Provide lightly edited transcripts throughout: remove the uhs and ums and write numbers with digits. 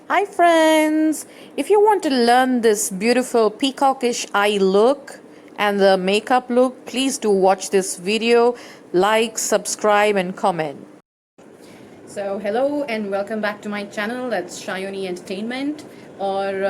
Hi friends! If you want to learn this beautiful peacockish eye look and the makeup look, please do watch this video, like, subscribe and comment. So hello and welcome back to my channel, that's Shayoni Entertainment. और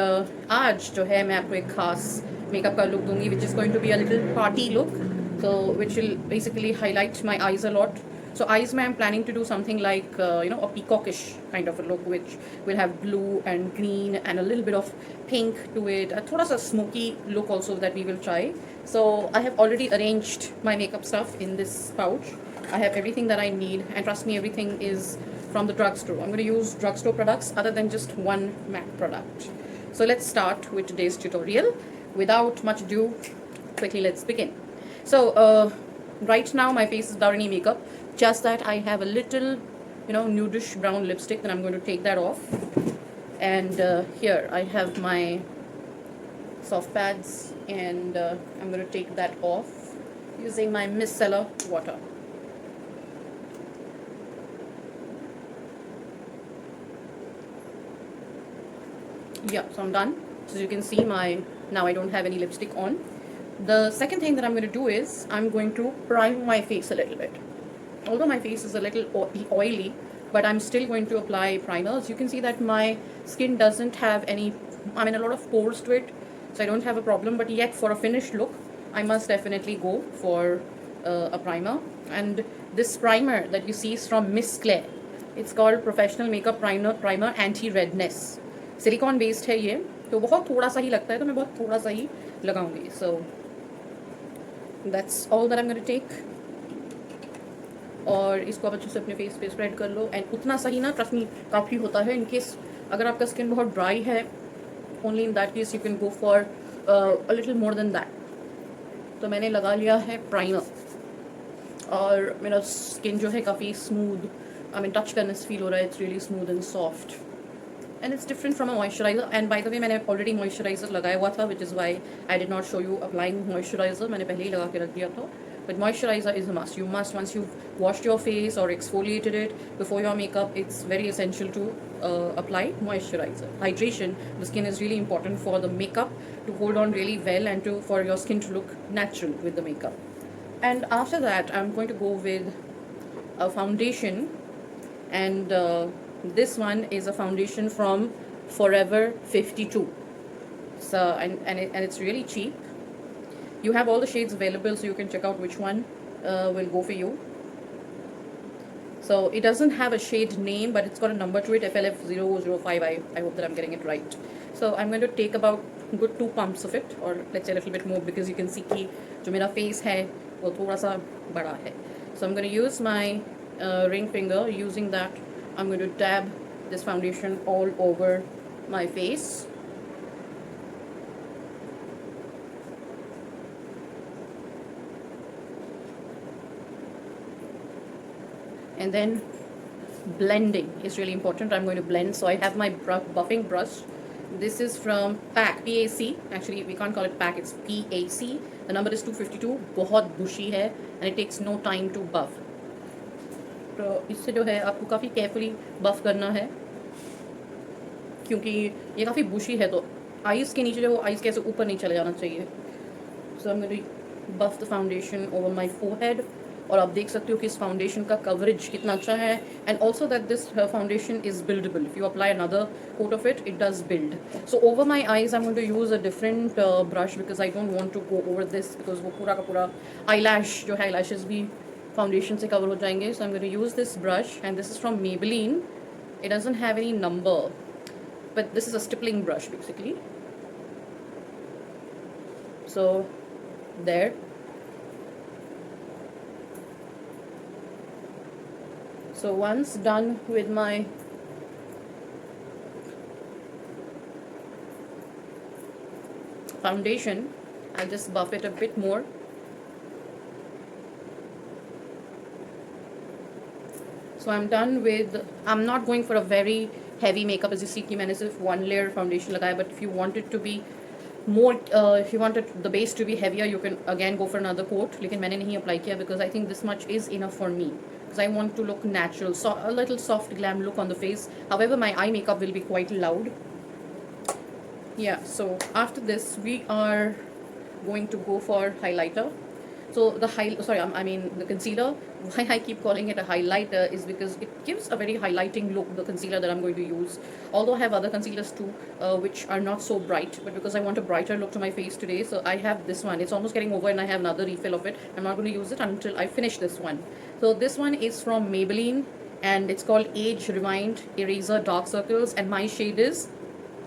आज जो है मैं आपको एक खास makeup का look दूंगी which is going to be a little party look, so which will basically highlight my eyes a lot. So eyes में I'm planning to do something like a peacockish kind of a look which will have blue and green and a little bit of pink to it, a थोड़ा सा smoky look also that we will try. So I have already arranged my makeup stuff in this pouch. I have everything that I need, and trust me, everything is from the drugstore. I'm going to use drugstore products other than just one MAC product. So let's start with today's tutorial. Without much ado, quickly let's begin. So right now my face is without any makeup, just that I have a little nudish brown lipstick, and I'm going to take that off. And here I have my soft pads, and I'm going to take that off using my micellar water. Yeah, so I'm done. So as you can see, now I don't have any lipstick on. The second thing that I'm going to do is I'm going to prime my face a little bit. Although my face is a little oily, but I'm still going to apply primers. You can see that my skin doesn't have any, a lot of pores to it, so I don't have a problem. But yet for a finished look, I must definitely go for a primer. And this primer that you see is from Miss Claire. It's called Professional Makeup Primer Anti-Redness. Silicon based है ये, तो बहुत थोड़ा सा ही लगता है, तो मैं बहुत थोड़ा सा ही लगाऊंगी. So that's all that I am going to take. और इसको आप अच्छे से अपने फेस पे स्प्रेड कर लो. एंड उतना सही ना, ट्रस्ट मी, काफ़ी होता है. इन केस अगर आपका स्किन बहुत ड्राई है, only in that case you can go for a little more than that. तो मैंने लगा लिया है प्राइमर, और मेरा स्किन जो है काफ़ी स्मूथ, टच करने से फील हो रहा है. It's really smooth and soft. And it's different from a moisturizer. And by the way, मैंने already moisturizer लगाया हुआ था, which is why I did not show you applying moisturizer. मैंने पहले ही लगा के रख दिया था. But moisturizer is a must. You must, once you've washed your face or exfoliated it before your makeup, it's very essential to apply moisturizer. Hydration, the skin is really important for the makeup to hold on really well and for your skin to look natural with the makeup. And after that, I'm going to go with a foundation, and this one is a foundation from Forever 52. So and it's really cheap. You have all the shades available, so you can check out which one will go for you. So it doesn't have a shade name, but it's got a number to it, FLF005. I hope that I'm getting it right. So I'm going to take about good 2 pumps of it, or let's say a little bit more, because you can see कि जो मेरा face है वो थोड़ा सा बड़ा है. So I'm going to use my ring finger. Using that, I'm going to dab this foundation all over my face. And then blending is really important. I'm going to blend. So I have my buffing brush. This is from PAC. Actually, we can't call it PAC, it's PAC. The number is 252. बहुत bushy है, and it takes no time to buff. तो इससे जो है आपको काफ़ी carefully buff करना है, क्योंकि ये काफ़ी बुशी है, तो आइज़ के नीचे जो वो आइज़ कैसे ऊपर नहीं चले जाना चाहिए. So I am going to buff the foundation over my forehead. और आप देख सकते हो कि इस फाउंडेशन का कवरेज कितना अच्छा है. And also that this foundation is buildable. If you apply another coat of it, it does build. So over my eyes I am going to use a different brush, because I don't want to go over this, because वो पूरा का पूरा eyelash जो है, eyelashes भी foundation से cover हो जाएंगे. So I am going to use this brush, and this is from Maybelline. It doesn't have any number, but this is a stippling brush basically. So there. So once done with my foundation, I'll just buff it a bit more. So I'm done with, I'm not going for a very heavy makeup. As you see कि मैंने सिर्फ 1 layer foundation लगाया, but if you want it to be more, if you want the base to be heavier, you can again go for another coat. लेकिन मैंने नहीं apply किया because I think this much is enough for me. because I want to look natural, so a little soft glam look on the face. However, my eye makeup will be quite loud. Yeah, so after this we are going to go for highlighter. So I mean the concealer. Why I keep calling it a highlighter is because it gives a very highlighting look, the concealer that I'm going to use. Although I have other concealers too, which are not so bright, but because I want a brighter look to my face today, so I have this one. It's almost getting over and I have another refill of it. I'm not going to use it until I finish this one. So this one is from Maybelline and it's called Age Rewind Eraser Dark Circles, and my shade is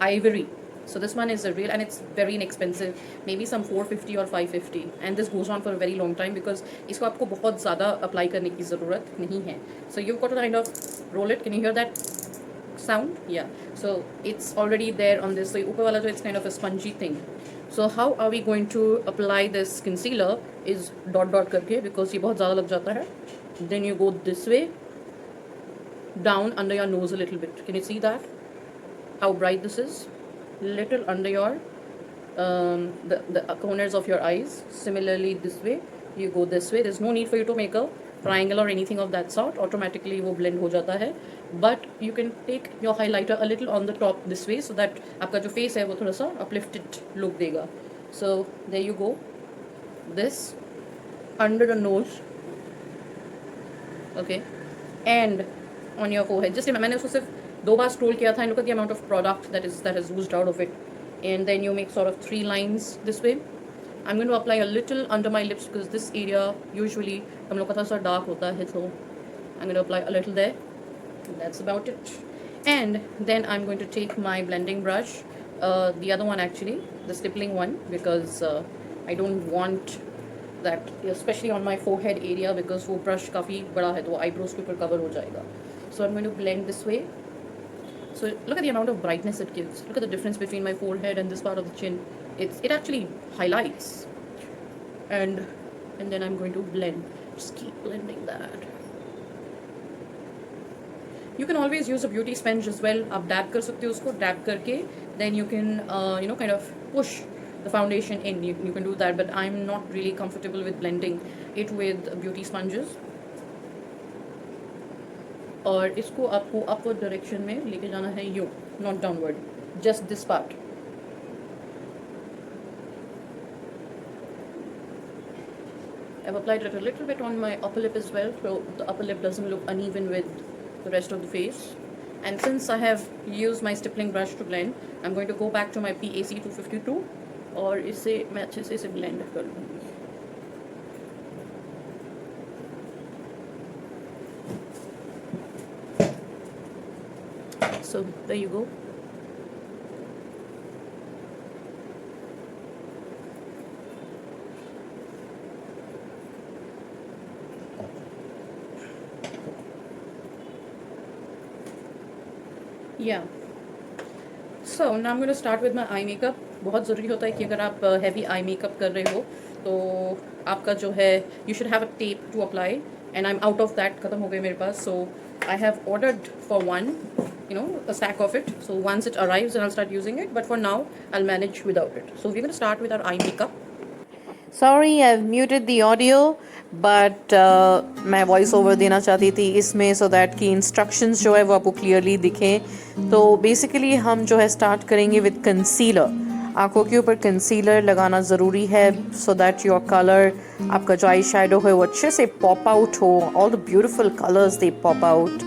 Ivory. So this one is a real, and it's very inexpensive, maybe some 450 or 550, and this goes on for a very long time because इसको आपको बहुत ज़्यादा apply करने की ज़रूरत नहीं है. So you've got to kind of roll it. Can you hear that sound? Yeah. So it's already there on this. So ऊपर वाला जो it's kind of a spongy thing. So how are we going to apply this concealer is dot dot करके, because ये बहुत ज़्यादा लग जाता है. Then you go this way, down under your nose a little bit. Can you see that? How bright this is? Little under your the corners of your eyes. Similarly this way, you go this way. There's no need for you to make a triangle or anything of that sort. Automatically वो blend हो जाता है. But you can take your highlighter a little on the top this way, so that आपका जो face है वो थोड़ा सा uplifted look देगा. So there you go. This under the nose, okay, and on your forehead. Just मैंने उसको सिर्फ 2 बार scroll किया था, and look at the amount of product that has oozed out of it. And then you make sort of 3 lines this way. I'm going to apply a little under my lips because this area usually हम लोग का थोड़ा सा dark होता है, so I'm going to apply a little there. And that's about it. And then I'm going to take my blending brush, the other one actually, the stippling one, because I don't want that, especially on my forehead area, because वो brush काफ़ी बड़ा है तो वो eyebrows के ऊपर cover हो जाएगा. So I'm going to blend this way. So look at the amount of brightness it gives. Look at the difference between my forehead and this part of the chin. It actually highlights. And then I'm going to blend. Just keep blending that. You can always use a beauty sponge as well. आप dab कर सकते हो उसको, dab करके then you can kind of push the foundation in. You can do that, but I'm not really comfortable with blending it with beauty sponges. और इसको आपको upward direction में लेके जाना है, यूँ, not downward, just this part. I've applied it a little bit on my upper lip as well, so the upper lip doesn't look uneven with the rest of the face. And since I have used my stippling brush to blend, I'm going to go back to my PAC 252 और इससे मैं अच्छे से इसे blend कर लूँगी. So there you go. Yeah. So now I'm going to start with my eye makeup. बहुत ज़रूरी होता है कि अगर आप heavy eye makeup कर रहे हो तो आपका जो है you should have a tape to apply, and I'm out of that, ख़त्म हो गए मेरे पास. So I have ordered for one, a stack of it. So once it arrives, then I'll start using it. But for now, I'll manage without it. So we're going to start with our eye makeup. Sorry, I've muted the audio, but मैं voice over देना चाहती थी इसमें, so that कि instructions जो है वो आपको clearly दिखें. तो basically हम जो है start करेंगे with concealer. आँखों के ऊपर concealer लगाना ज़रूरी है, so that your color, आपका जो आई shadow है वो अच्छे से pop out हो. All the beautiful colors they pop out.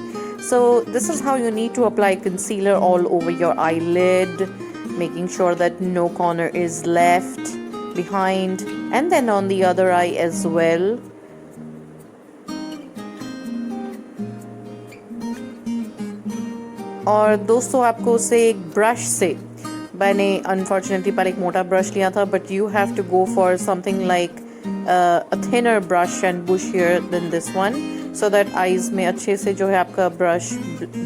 So this is how you need to apply concealer all over your eyelid, making sure that no corner is left behind, and then on the other eye as well. और दोस्तों आपको उसे एक brush से, मैंने unfortunately पर एक मोटा ब्रश लिया था, but you have to go for something like a thinner brush and bushier than this one, so that eyes में अच्छे से जो है आपका brush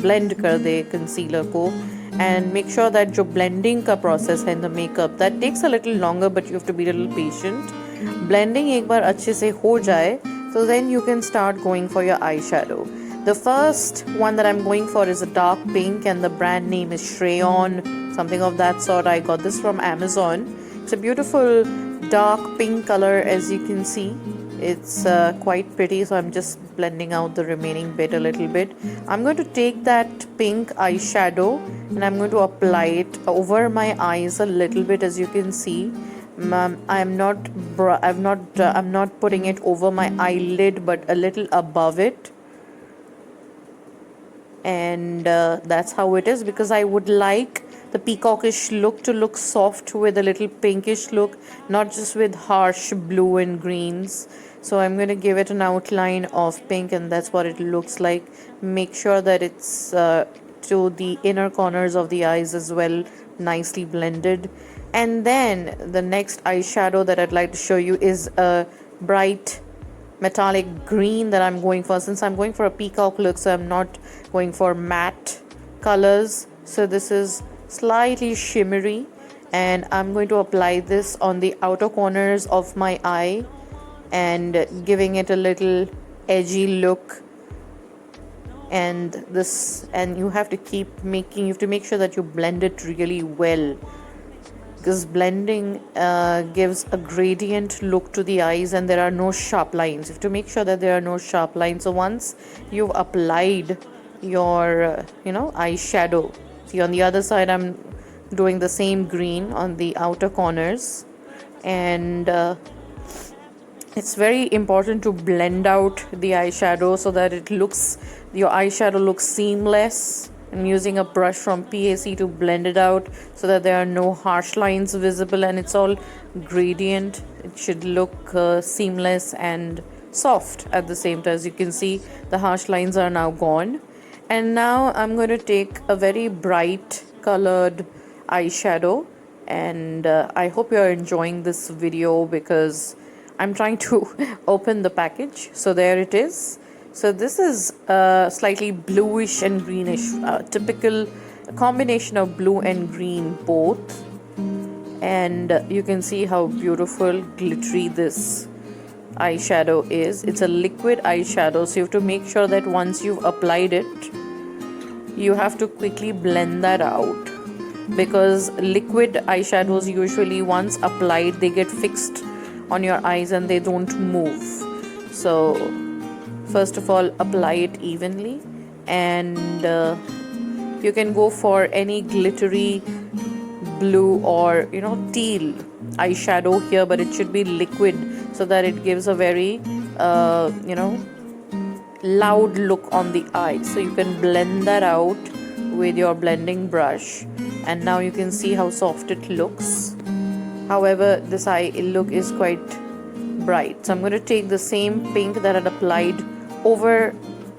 blend कर दे concealer को. And make sure that जो blending का process है in the makeup, that takes a little longer, but you have to be a little patient. Blending एक बार अच्छे से हो जाए, so then you can start going for your eyeshadow. The first one that I'm going for is a dark pink, and the brand name is Shrayon, something of that sort. I got this from Amazon. It's a beautiful dark pink color, as you can see. it's quite pretty, so I'm just blending out the remaining bit a little bit. I'm going to take that pink eyeshadow and I'm going to apply it over my eyes a little bit, as you can see. I'm not putting it over my eyelid, but a little above it. And that's how it is, because I would like the peacockish look to look soft with a little pinkish look, not just with harsh blue and greens. So I'm going to give it an outline of pink, and that's what it looks like. Make sure that it's to the inner corners of the eyes as well, nicely blended. And then the next eyeshadow that I'd like to show you is a bright metallic green that I'm going for. Since I'm going for a peacock look, so I'm not going for matte colors. So this is slightly shimmery, and I'm going to apply this on the outer corners of my eye and giving it a little edgy look. And you have to make sure that you blend it really well, because blending gives a gradient look to the eyes and there are no sharp lines. You have to make sure that there are no sharp lines. So once you've applied your eyeshadow, see, on the other side I'm doing the same green on the outer corners, and it's very important to blend out the eyeshadow so that your eyeshadow looks seamless. I'm using a brush from PAC to blend it out so that there are no harsh lines visible, and it's all gradient. It should look seamless and soft at the same time. As you can see, the harsh lines are now gone. And now I'm going to take a very bright colored eyeshadow, and I hope you're enjoying this video because I'm trying to open the package. So there it is. So this is slightly bluish and greenish, typical combination of blue and green both. And you can see how beautiful glittery this eyeshadow is. It's a liquid eyeshadow, so you have to make sure that once you've applied it, you have to quickly blend that out, because liquid eyeshadows usually once applied they get fixed on your eyes and they don't move. So first of all, apply it evenly, and you can go for any glittery blue or teal eyeshadow here, but it should be liquid so that it gives a very loud look on the eye. So you can blend that out with your blending brush, and now you can see how soft it looks. However, this eye look is quite bright, so I'm going to take the same pink that I'd applied over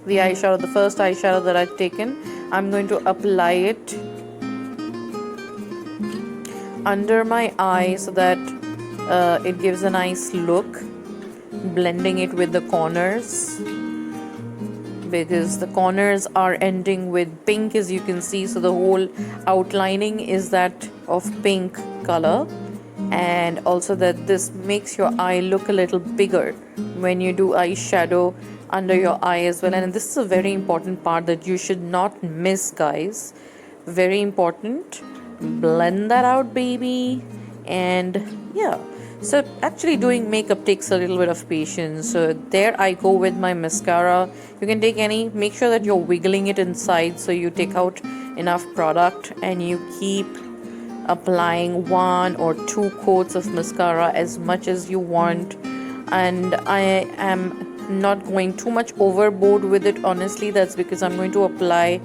the eyeshadow, the first eyeshadow that I'd taken. I'm going to apply it under my eye so that it gives a nice look, blending it with the corners, because the corners are ending with pink, as you can see. So the whole outlining is that of pink color, and also that this makes your eye look a little bigger when you do eyeshadow under your eye as well. And this is a very important part that you should not miss, guys. Very important. Blend that out, baby. And yeah, so actually doing makeup takes a little bit of patience. So there I go with my mascara. You can take any, make sure that you're wiggling it inside so you take out enough product, and you keep applying 1 or 2 coats of mascara as much as you want. And I am not going too much overboard with it, honestly. That's because I'm going to apply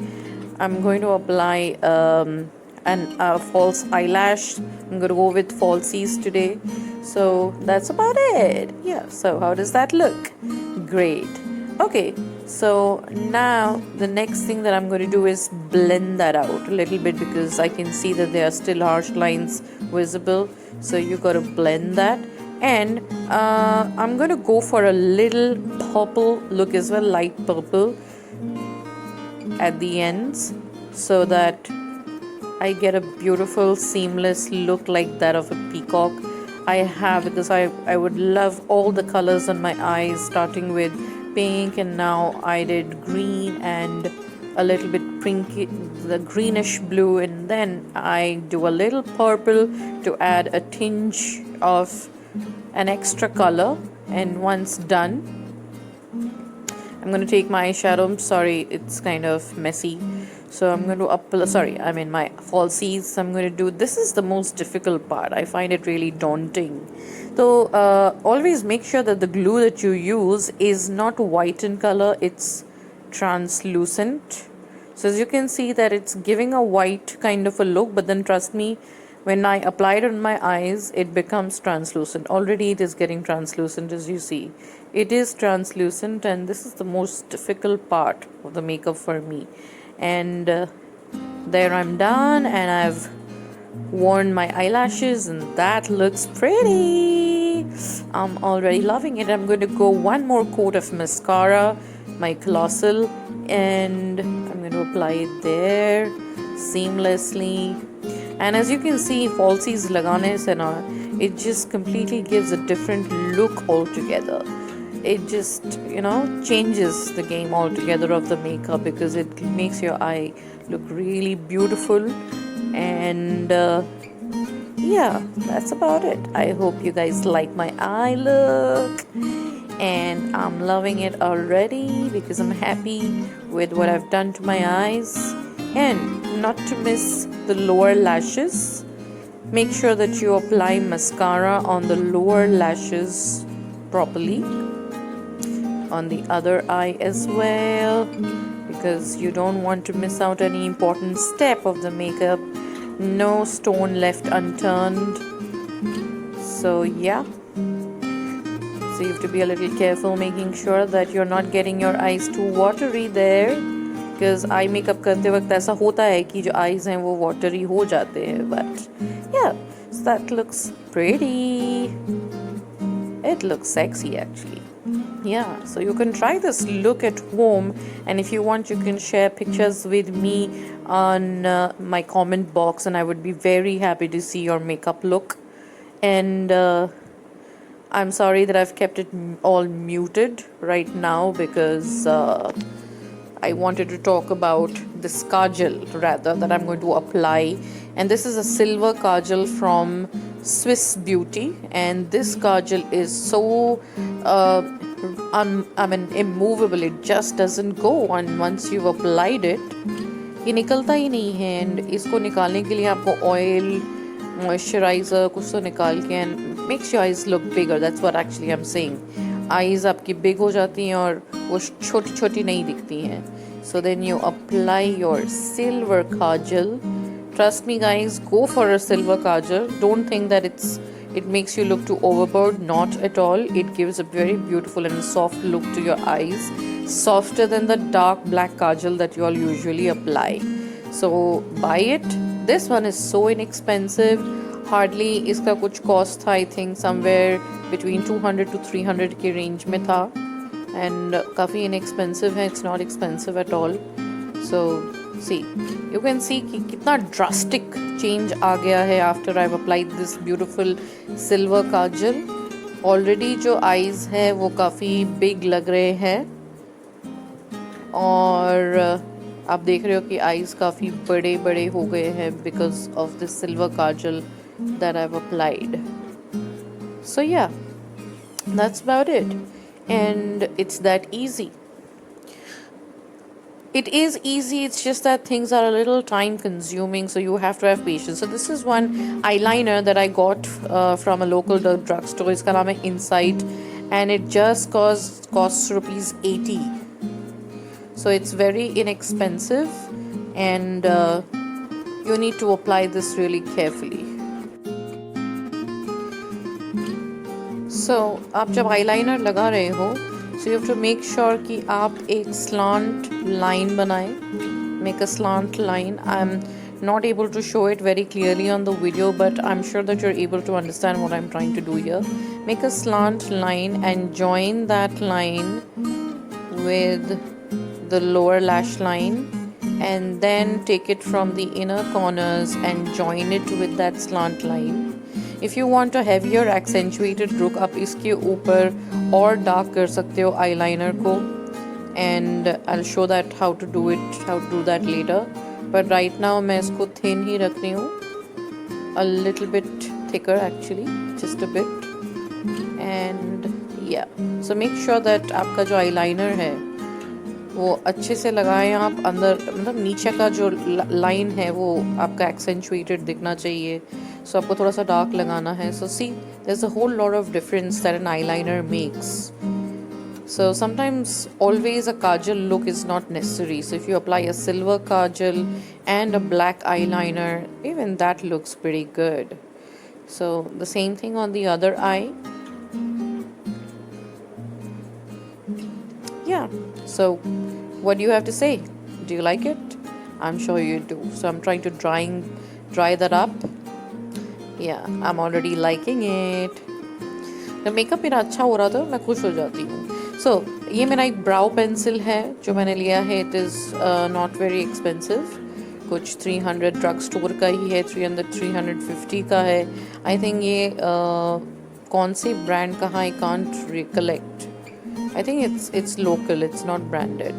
a false eyelash. I'm going to go with falsies today. So that's about it. Yeah, so how does that look? Great. Okay, so now the next thing that I'm going to do is blend that out a little bit, because I can see that there are still harsh lines visible. So you got to blend that. And I'm going to go for a little purple look as well, light purple at the ends, so that I get a beautiful seamless look like that of a peacock. Because I would love all the colors on my eyes, starting with pink, and now I did green and a little bit pinky, the greenish blue, and then I do a little purple to add a tinge of an extra color. And once done, I'm going to take my eyeshadow. I'm sorry, it's kind of messy. So I'm going to my falsies. I'm going to do, this is the most difficult part. I find it really daunting. So always make sure that the glue that you use is not white in color, it's translucent. So as you can see that it's giving a white kind of a look, but then trust me, when I apply it on my eyes, it becomes translucent. Already it is getting translucent, as you see. It is translucent, and this is the most difficult part of the makeup for me. And there I'm done, and I've worn my eyelashes, and that looks pretty. I'm already loving it. I'm going to go one more coat of mascara, my Colossal, and I'm going to apply it there seamlessly. And as you can see, falsies lagane se na, it just completely gives a different look altogether. It just, changes the game altogether of the makeup, because it makes your eye look really beautiful. And yeah, that's about it. I hope you guys like my eye look, and I'm loving it already because I'm happy with what I've done to my eyes. And not to miss the lower lashes, make sure that you apply mascara on the lower lashes properly, on the other eye as well, because you don't want to miss out any important step of the makeup. No stone left unturned. So yeah, so you have to be a little careful, making sure that you're not getting your eyes too watery there, because eye makeup करते वक्त ऐसा होता है कि जो eyes हैं वो watery हो जाते हैं. But yeah, so that looks pretty. It looks sexy actually. Yeah, so you can try this look at home, and if you want you can share pictures with me on my comment box, and I would be very happy to see your makeup look. And I'm sorry that I've kept it all muted right now, because I wanted to talk about this kajal rather that I'm going to apply. And this is a silver kajal from Swiss Beauty, and this kajal is so immovable. It just doesn't go, and once you've applied it, ये निकलता ही नहीं है. And इसको निकालने के लिए आपको oil, moisturiser कुछ तो निकाल के, and makes your eyes look bigger. That's what actually I am saying. Eyes आपकी बिग हो जाती हैं और वो छोटी छोटी नहीं दिखती हैं. So then you apply your silver kajal. Trust me guys, go for a silver kajal. Don't think that it makes you look too overboard. Not at all. It gives a very beautiful and soft look to your eyes, softer than the dark black kajal that you all usually apply. So buy it. This one is so inexpensive. Hardly इसका कुछ cost था, I think somewhere between 200 to 300 के range में था, and काफ़ी inexpensive है. It's not expensive at all. So see, you can see कि कितना drastic change आ गया है after I've applied this beautiful silver kajal. Already जो eyes है वो काफ़ी big लग रहे हैं, और आप देख रहे हो कि eyes काफ़ी बड़े बड़े हो गए हैं because of this silver kajal that I've applied. So yeah, that's about it, and it's that easy. It is easy, it's just that things are a little time consuming, so you have to have patience. So this is one eyeliner that I got from a local drugstore. Iska naam hai Insight, and it just costs rupees 80. So it's very inexpensive, and you need to apply this really carefully. So आप जब eyeliner लगा रहे हो, so you have to make sure कि आप एक slant line बनाएं. Make a slant line. I'm not able to show it very clearly on the video, but I'm sure that you're able to understand what I'm trying to do here. Make a slant line and join that line with the lower lash line, and then take it from the inner corners and join it with that slant line. If you want a heavier accentuated look, आप इसके ऊपर और dark कर सकते हो eyeliner को, and I'll show that how to do that later. But right now मैं इसको thin ही रख रही हूँ, a little bit thicker actually, just a bit. And या सो मेक श्योर दैट आपका जो आईलाइनर है वो अच्छे से लगाएं आप अंदर, मतलब नीचे का जो लाइन है वो आपका एक्सेंचुएटेड दिखना चाहिए. सो आपको थोड़ा सा डार्क लगाना है. So see there is a whole lot of difference that an eyeliner makes. So sometimes always a kajal look is not necessary. So if you apply a silver kajal and a black eyeliner, even that looks pretty good. So the same thing on the other eye. Yeah. So what do you have to say? Do you like it? I'm sure you do. So I'm trying to dry that up. Yeah, I'm already liking it. The makeup मेरा अच्छा हो रहा था, मैं खुश हो जाती हूँ. So ये मेरा एक ब्राउ पेंसिल है जो मैंने लिया है. It is not very expensive. कुछ 300 ड्रग स्टोर का ही है, 350 का है. आई थिंक ये कौन से ब्रांड का है, I can't recollect. I think it's local, it's not branded.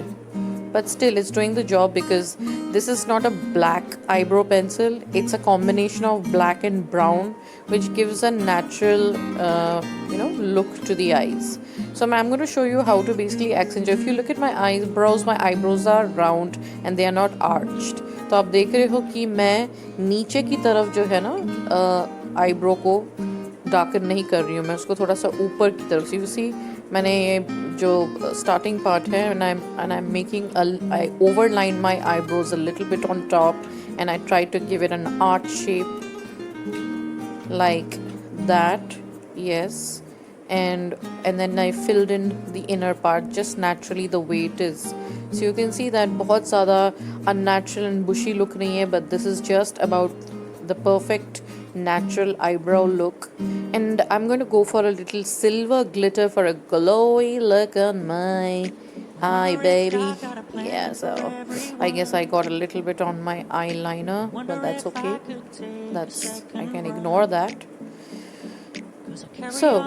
But still, it's doing the job because this is not a black eyebrow pencil. It's a combination of black and brown, which gives a natural, look to the eyes. So I'm going to show you how to basically accentuate. If you look at my eyebrows are round and they are not arched. तो आप देख रहे हो कि मैं नीचे की तरफ जो है ना eyebrow को डार्कन नहीं कर रही हूँ, मैं उसको थोड़ा सा ऊपर की तरफ से. You see, मैंने ये जो स्टार्टिंग पार्ट है and I'm making I overline my eyebrows a little bit on top and I try to give it an arch shape like that. Yes, and then I filled in the inner part just naturally the way it is. So you can see that बहुत ज़्यादा unnatural and bushy look नहीं है, but this is just about the perfect natural eyebrow look. And I'm going to go for a little silver glitter for a glowy look on my eye, baby. Yeah, so I guess I got a little bit on my eyeliner, but that's okay. I can ignore that. So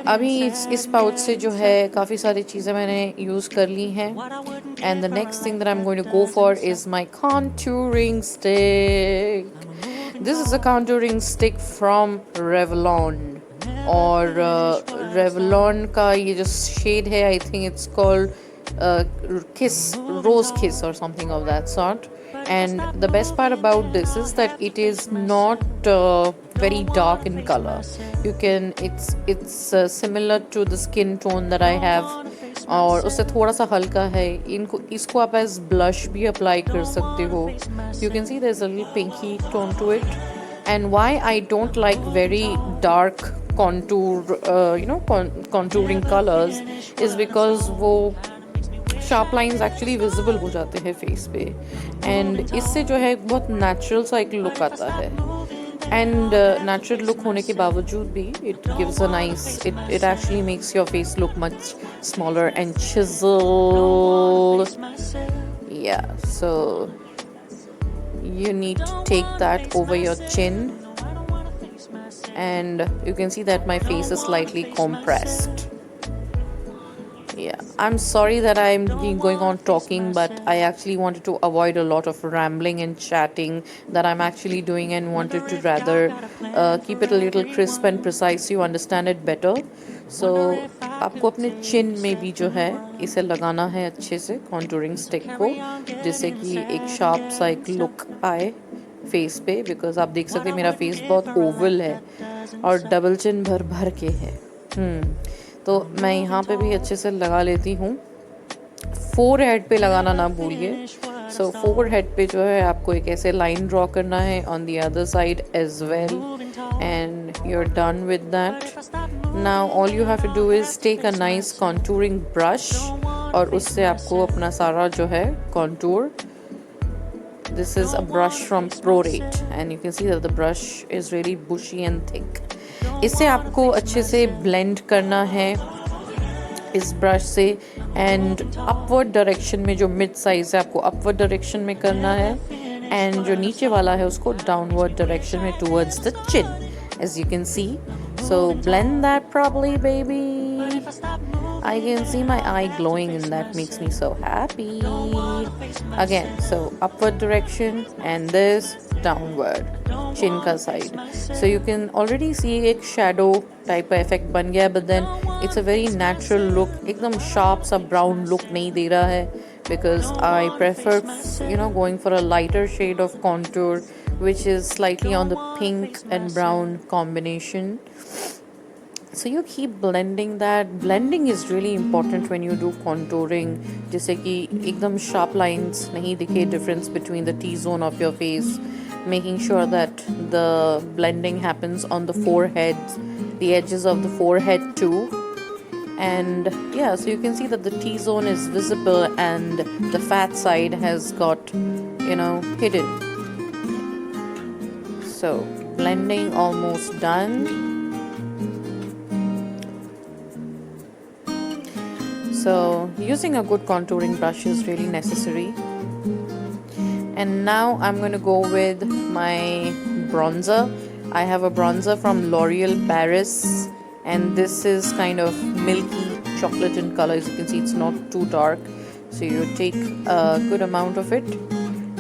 अभी इस pouch से जो है काफ़ी सारी चीज़ें मैंने use कर ली हैं. And the next thing that I'm going to go for is my contouring stick. This is a contouring stick from Revlon. और Revlon का ये जो shade है, I think it's called Rose Kiss or something of that sort. And the best part about this is that it is not very dark in color. It's similar to the skin tone that I have. और उससे थोड़ा सा हल्का है. इसको आप as blush भी apply कर सकते हो. You can see there's a little pinky tone to it. And why I don't like very dark contouring colors is because वो sharp lines actually visible हो जाते हैं face पे. And इससे जो है बहुत natural सा एक look आता है. And natural look होने के बावजूद भी it gives a nice, it actually makes your face look much smaller and chiseled. Yeah, so you need to take that over your chin, and you can see that my face is slightly compressed. Yeah, I'm sorry that I'm going on talking, but I actually wanted to avoid a lot of rambling and chatting that I'm actually doing, and wanted to rather keep it a little crisp and precise so you understand it better. So आपको अपने चिन में भी जो है इसे लगाना है अच्छे से contouring stick को, जिससे कि एक शार्प सा एक लुक आए फेस पे. बिकॉज आप देख सकते हैं मेरा फेस बहुत ओवल है और डबल चिन भर भर के है. तो मैं यहाँ पे भी अच्छे से लगा लेती हूँ. फोरहेड पे लगाना ना भूलिए. सो फोरहेड पे जो है आपको एक ऐसे लाइन ड्रॉ करना है on the other side as well, and you are done with that. Now all you have to do is take a nice contouring brush, और उससे आपको अपना सारा जो है contour. This is a brush from ProRate and you can see that the brush is really bushy and thick. इसे आपको अच्छे से blend करना है इस brush से, and upward direction में जो mid size है आपको upward direction में करना है, and जो नीचे वाला है उसको downward direction में towards the chin, as you can see. So blend that properly, baby. I can see my eye glowing and that makes me so happy. Again, so upward direction and this downward, chin ka side. So you can already see एक shadow type का effect बन गया, but then it's a very natural look. एकदम sharp सा brown look नहीं दे रहा है, because I prefer, going for a lighter shade of contour, which is slightly on the pink and brown combination. So you keep blending that. Blending is really important when you do contouring, जिससे कि एकदम sharp lines नहीं दिखे, difference between the T-zone of your face, making sure that the blending happens on the forehead, the edges of the forehead too. And yeah, so you can see that the T-zone is visible and the fat side has got, hidden. So blending almost done. So using a good contouring brush is really necessary. And now I'm going to go with my bronzer. I have a bronzer from L'Oreal Paris, and this is kind of milky chocolate in color. As you can see, it's not too dark. So you take a good amount of it,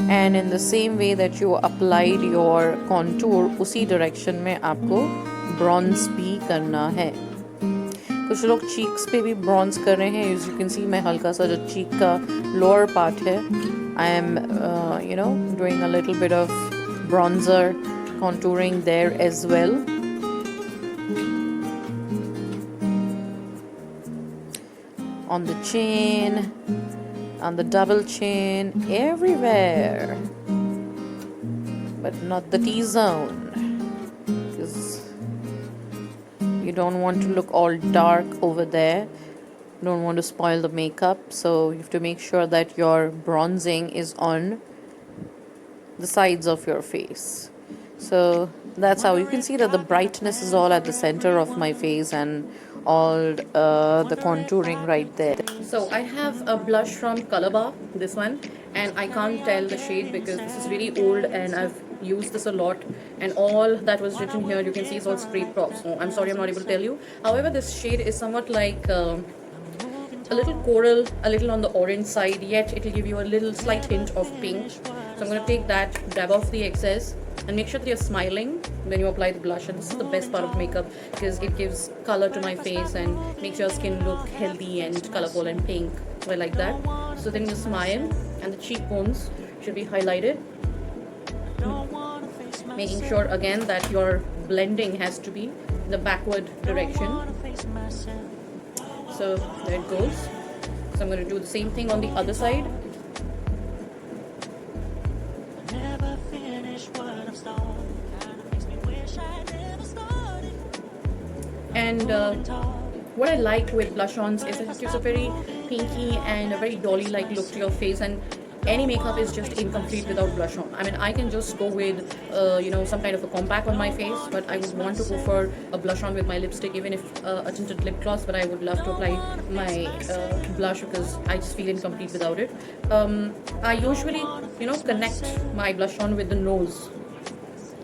and in the same way that you applied your contour, उसी direction में आपको bronze भी करना है. कुछ लोग cheeks पे भी bronze कर रहे हैं. As you can see, मैं हल्का सा जो cheek का lower part है, I am doing a little bit of bronzer contouring there as well. On the chin, on the double chin, everywhere, but not the T-zone, because you don't want to look all dark over there. You don't want to spoil the makeup, so you have to make sure that your bronzing is on the sides of your face. So that's how you can see that the brightness is all at the center of my face, and all the contouring right there. So I have a blush from Colorbar, this one, and I can't tell the shade because this is really old and I've used this a lot, and all that was written here you can see is all spray props. So I'm sorry I'm not able to tell you. However, this shade is somewhat like a little coral, a little on the orange side, yet it will give you a little slight hint of pink. So I'm going to take that, dab off the excess, and make sure that you're smiling when you apply the blush. And this is the best part of makeup because it gives color to my face and makes your skin look healthy and colorful and pink. So I like that. So then you smile, and the cheekbones should be highlighted, making sure again that your blending has to be in the backward direction. So there it goes. So I'm going to do the same thing on the other side. And what I like with blush-ons is it gives a very pinky and a very dolly-like look to your face, and any makeup is just incomplete without blush on. I mean, I can just go with some kind of a compact on my face, but I would want to go for a blush on with my lipstick, even if a tinted lip gloss, but I would love to apply my blush because I just feel incomplete without it. I usually connect my blush on with the nose,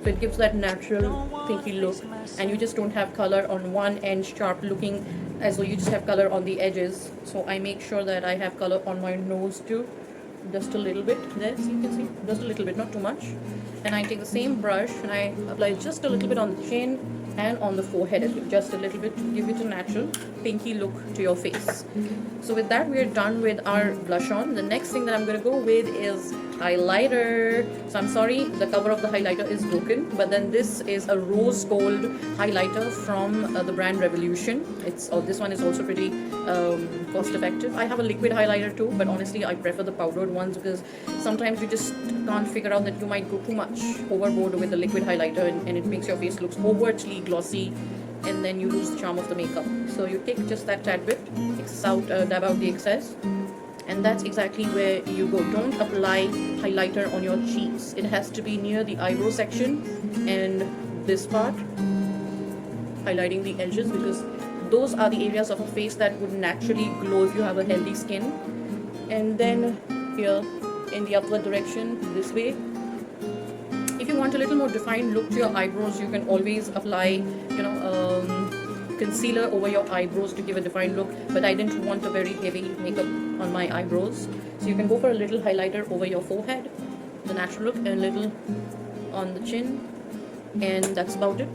so it gives that natural pinky look, and you just don't have color on one end sharp looking as though you just have color on the edges. So I make sure that I have color on my nose too, just a little bit there, so you can see, just a little bit, not too much. And I take the same brush and I apply just a little bit on the chin and on the forehead as well, just a little bit to give it a natural pinky look to your face. So with that, we are done with our blush on. The next thing that I'm going to go with is highlighter. So I'm sorry, the cover of the highlighter is broken, but then this is a rose gold highlighter from the brand Revolution. This one is also pretty cost effective. I have a liquid highlighter too, but honestly I prefer the powdered ones because sometimes you just can't figure out that you might go too much overboard with the liquid highlighter, and it makes your face look overtly glossy, and then you lose the charm of the makeup. So you take just that tad bit, dab out the excess, and that's exactly where you go. Don't apply highlighter on your cheeks. It has to be near the eyebrow section and this part, highlighting the edges, because those are the areas of a face that would naturally glow if you have a healthy skin. And then here in the upward direction, this way. If you want a little more defined look to your eyebrows, you can always apply concealer over your eyebrows to give a defined look, but I didn't want a very heavy makeup on my eyebrows, so you can go for a little highlighter over your forehead, the natural look, and a little on the chin, and that's about it.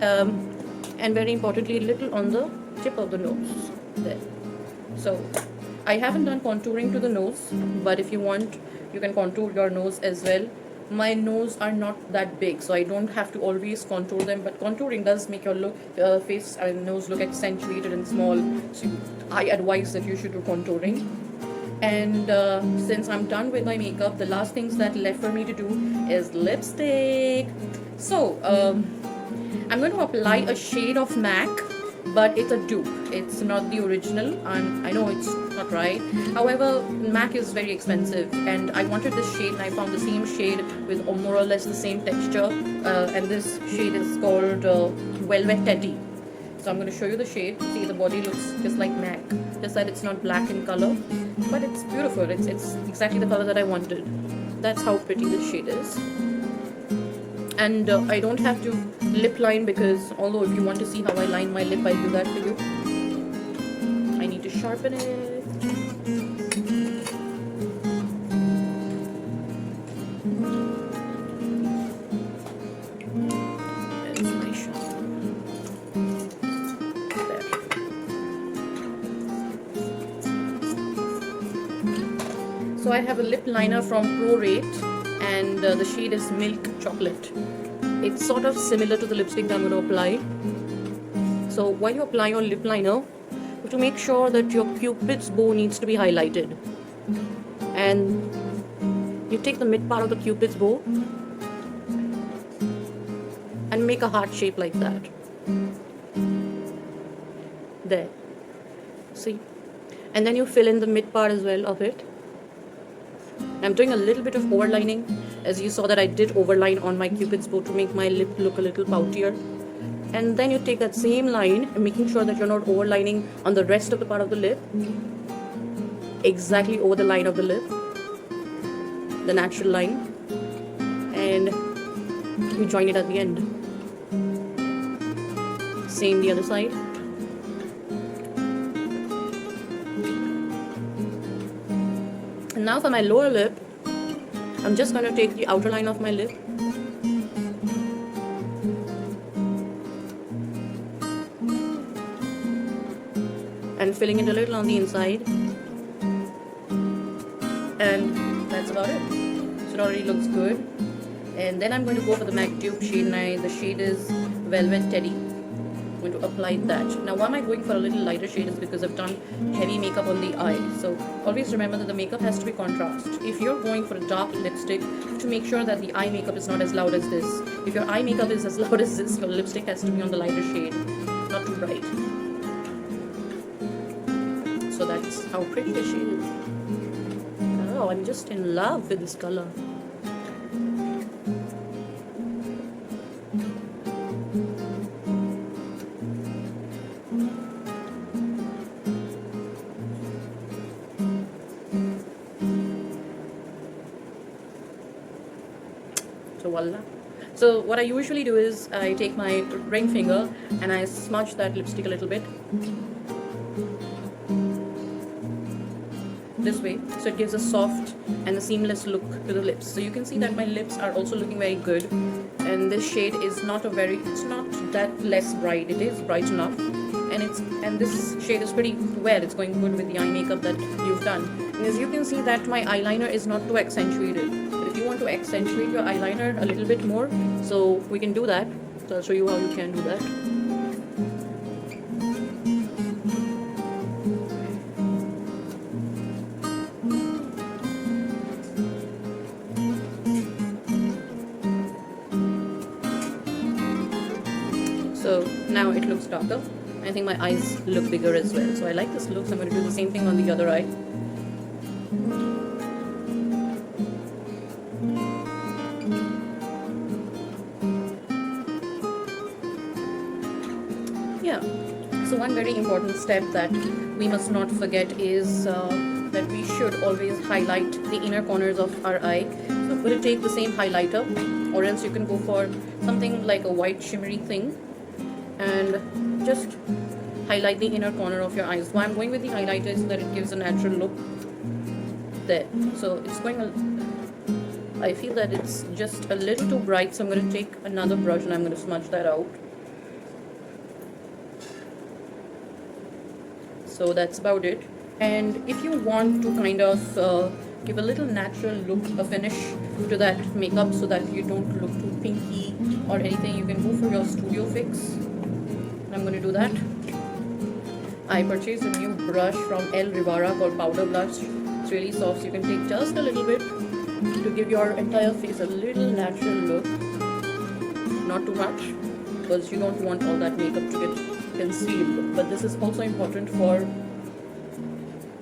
And very importantly, a little on the tip of the nose. There. So I haven't done contouring to the nose, but if you want, you can contour your nose as well. My nose are not that big, so I don't have to always contour them, but contouring does make your face and nose look accentuated and small, so I advise that you should do contouring. And since I'm done with my makeup, the last things that left for me to do is lipstick. So I'm going to apply a shade of MAC, but it's a dupe. It's not the original, and I know it's not right. However, MAC is very expensive, and I wanted this shade, and I found the same shade with more or less the same texture. And this shade is called Velvet Teddy. So I'm going to show you the shade. See, the body looks just like MAC, just that it's not black in color, but it's beautiful. It's exactly the color that I wanted. That's how pretty this shade is. And I don't have to lip line, because although if you want to see how I line my lip, I'll do that for you. I need to sharpen it. There's my sharpener. There. So I have a lip liner from ProRate, and the shade is Milk Chocolate. It's sort of similar to the lipstick that I'm going to apply. So while you apply your lip liner, you have to make sure that your cupid's bow needs to be highlighted. And you take the mid part of the cupid's bow and make a heart shape like that. There. See? And then you fill in the mid part as well of it. I'm doing a little bit of overlining, as you saw that I did overline on my cupid's bow to make my lip look a little poutier. And then you take that same line and making sure that you're not overlining on the rest of the part of the lip, exactly over the line of the lip, the natural line, and you join it at the end. Same the other side. And now for my lower lip, I'm just going to take the outer line of my lip and filling it a little on the inside, and that's about it. So it already looks good. And then I'm going to go for the MAC dupe shade, and the shade is Velvet Teddy. I'm going to apply that. Now why am I going for a little lighter shade is because I've done heavy makeup on the eye. So always remember that the makeup has to be contrast. If you're going for a dark lipstick, to make sure that the eye makeup is not as loud as this. If your eye makeup is as loud as this, your lipstick has to be on the lighter shade, not too bright. So that's how pretty the shade is. Oh, I'm just in love with this color. So voila. So what I usually do is I take my ring finger and I smudge that lipstick a little bit this way, so it gives a soft and a seamless look to the lips. So you can see that my lips are also looking very good, and this shade is not it's not that less bright, it is bright enough, and this shade is pretty well, it's going good with the eye makeup that you've done. And as you can see that my eyeliner is not too accentuated, but if you want to accentuate your eyeliner a little bit more, so we can do that. So I'll show you how you can do that. So now it looks darker. I think my eyes look bigger as well. So I like this look, so I'm going to do the same thing on the other eye. Yeah. So one very important step that we must not forget is that we should always highlight the inner corners of our eye. So I'm going to take the same highlighter, or else you can go for something like a white shimmery thing, and just highlight the inner corner of your eyes. Why I'm going with the highlighter is so that it gives a natural look there. So it's going I feel that it's just a little too bright, so I'm going to take another brush and I'm going to smudge that out. So that's about it. And if you want to kind of give a little natural look, a finish to that makeup so that you don't look too pinky or anything, you can go for your studio fix. I'm going to do that. I purchased a new brush from El Rivara called Powder Blush. It's really soft, so you can take just a little bit to give your entire face a little natural look. Not too much, because you don't want all that makeup to get concealed. But this is also important for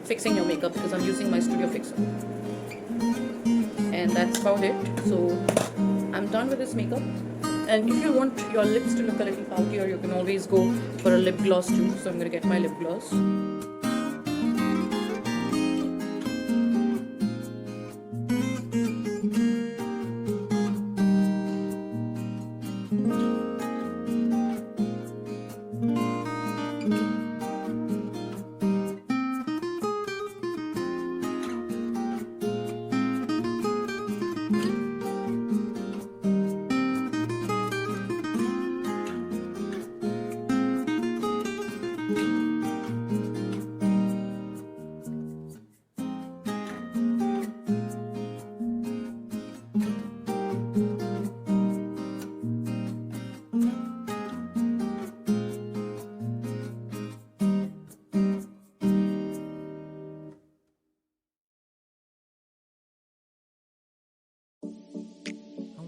fixing your makeup, because I'm using my studio fixer. And that's about it. So I'm done with this makeup. And if you want your lips to look a little poutier, you can always go for a lip gloss too. So I'm going to get my lip gloss.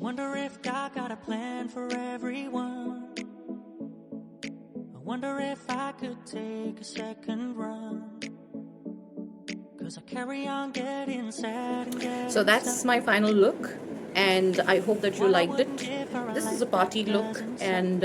Wonder if God got a plan for everyone. I wonder if I could take a second run. 'Cause I carry on getting sad and getting So that's my final look, and I hope that you liked it. This is a party look, and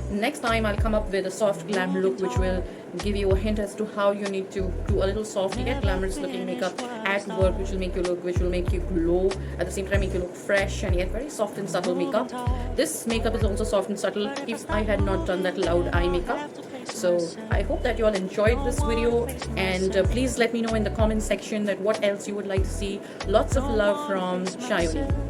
next time I'll come up with a soft glam look which will give you a hint as to how you need to do a little soft yet glamorous looking makeup at work, which will make you glow, at the same time make you look fresh and yet very soft and subtle makeup. This makeup is also soft and subtle if I had not done that loud eye makeup. So I hope that you all enjoyed this video, and please let me know in the comment section that what else you would like to see. Lots of love from Shayoni.